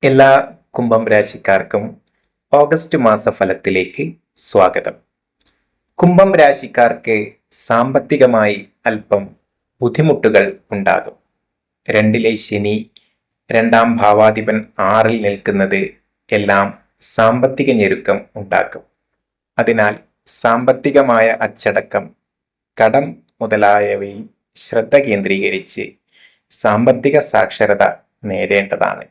എല്ലാ കുംഭം രാശിക്കാർക്കും ഓഗസ്റ്റ് മാസഫലത്തിലേക്ക് സ്വാഗതം. കുംഭം രാശിക്കാർക്ക് സാമ്പത്തികമായി അല്പം ബുദ്ധിമുട്ടുകൾ ഉണ്ടാകും. 2-ലെ ശനി, 2-ാം ഭാവാധിപൻ 6-ൽ നിൽക്കുന്നത് എല്ലാം സാമ്പത്തിക ഞെരുക്കം ഉണ്ടാക്കും. അതിനാൽ സാമ്പത്തികമായ അച്ചടക്കം, കടം മുതലായവയിൽ ശ്രദ്ധ കേന്ദ്രീകരിച്ച് സാമ്പത്തിക സാക്ഷരത നേടേണ്ടതാണ്.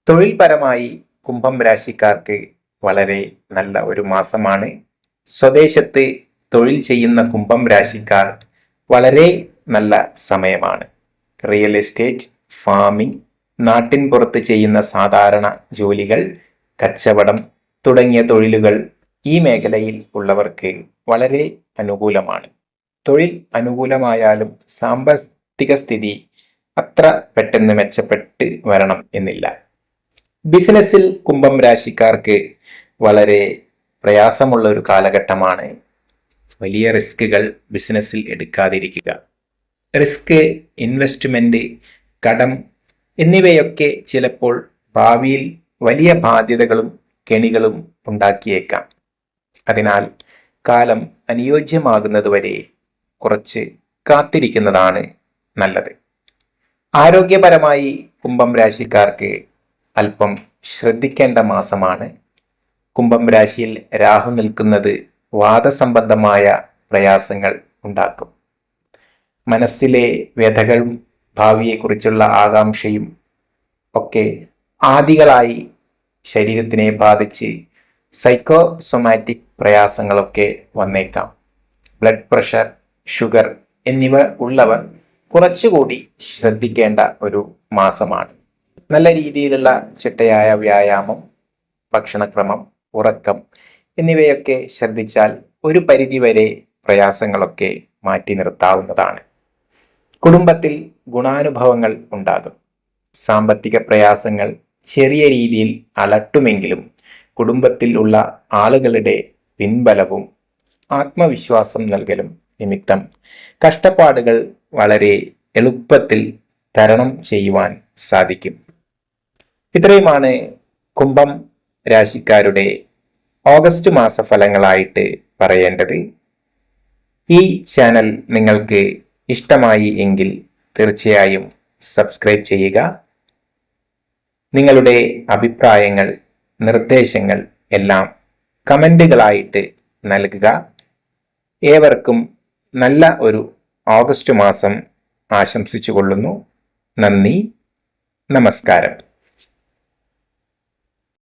തൊഴിൽപരമായി കുംഭം രാശിക്കാർക്ക് വളരെ നല്ല ഒരു മാസമാണ്. സ്വദേശത്ത് തൊഴിൽ ചെയ്യുന്ന കുംഭം രാശിക്കാർ വളരെ നല്ല സമയമാണ്. റിയൽ എസ്റ്റേറ്റ്, ഫാമിംഗ്, നാട്ടിൻ പുറത്ത് ചെയ്യുന്ന സാധാരണ ജോലികൾ, കച്ചവടം തുടങ്ങിയ തൊഴിലുകൾ ഈ മേഖലയിൽ ഉള്ളവർക്ക് വളരെ അനുകൂലമാണ്. തൊഴിൽ അനുകൂലമായാലും സാമ്പത്തിക സ്ഥിതി അത്ര പെട്ടെന്ന് മെച്ചപ്പെട്ട് വരണം എന്നില്ല. ബിസിനസ്സിൽ കുംഭം രാശിക്കാർക്ക് വളരെ പ്രയാസമുള്ള ഒരു കാലഘട്ടമാണ്. വലിയ റിസ്കുകൾ ബിസിനസ്സിൽ എടുക്കാതിരിക്കുക. റിസ്ക്, ഇൻവെസ്റ്റ്മെന്റ്, കടം എന്നിവയൊക്കെ ചിലപ്പോൾ ഭാവിയിൽ വലിയ ബാധ്യതകളും കെണികളും ഉണ്ടാക്കിയേക്കാം. അതിനാൽ കാലം അനുയോജ്യമാകുന്നതുവരെ കുറച്ച് കാത്തിരിക്കുന്നതാണ് നല്ലത്. ആരോഗ്യപരമായി കുംഭം രാശിക്കാർക്ക് അല്പം ശ്രദ്ധിക്കേണ്ട മാസമാണ്. കുംഭം രാശിയിൽ രാഹു നിൽക്കുന്നത് വാദസംബന്ധമായ പ്രയാസങ്ങൾ ഉണ്ടാക്കും. മനസ്സിലെ വ്യഥകളും ഭാവിയെക്കുറിച്ചുള്ള ആകാംക്ഷയും ഒക്കെ ആദികളായി ശരീരത്തിനെ ബാധിച്ച് സൈക്കോസൊമാറ്റിക് പ്രയാസങ്ങളൊക്കെ വന്നേക്കാം. ബ്ലഡ് പ്രഷർ, ഷുഗർ എന്നിവ ഉള്ളവർ കുറച്ചുകൂടി ശ്രദ്ധിക്കേണ്ട ഒരു മാസമാണ്. നല്ല രീതിയിലുള്ള ചിട്ടയായ വ്യായാമം, ഭക്ഷണക്രമം, ഉറക്കം എന്നിവയൊക്കെ ശ്രദ്ധിച്ചാൽ ഒരു പരിധിവരെ പ്രയാസങ്ങളൊക്കെ മാറ്റി നിർത്താവുന്നതാണ്. കുടുംബത്തിൽ ഗുണാനുഭവങ്ങൾ ഉണ്ടാകും. സാമ്പത്തിക പ്രയാസങ്ങൾ ചെറിയ രീതിയിൽ അലട്ടുമെങ്കിലും കുടുംബത്തിൽ ഉള്ള ആളുകളുടെ പിൻബലവും ആത്മവിശ്വാസം നൽകലും നിമിത്തം കഷ്ടപ്പാടുകൾ വളരെ എളുപ്പത്തിൽ തരണം ചെയ്യുവാൻ സാധിക്കും. ഇത്രയുമാണ് കുംഭം രാശിക്കാരുടെ ഓഗസ്റ്റ് മാസഫലങ്ങളായിട്ട് പറയേണ്ടത്. ഈ ചാനൽ നിങ്ങൾക്ക് ഇഷ്ടമായി എങ്കിൽ തീർച്ചയായും സബ്സ്ക്രൈബ് ചെയ്യുക. നിങ്ങളുടെ അഭിപ്രായങ്ങൾ, നിർദ്ദേശങ്ങൾ എല്ലാം കമൻറ്റുകളായിട്ട് നൽകുക. ഏവർക്കും നല്ല ഒരു ഓഗസ്റ്റ് മാസം ആശംസിച്ചുകൊള്ളുന്നു. നന്ദി, നമസ്കാരം.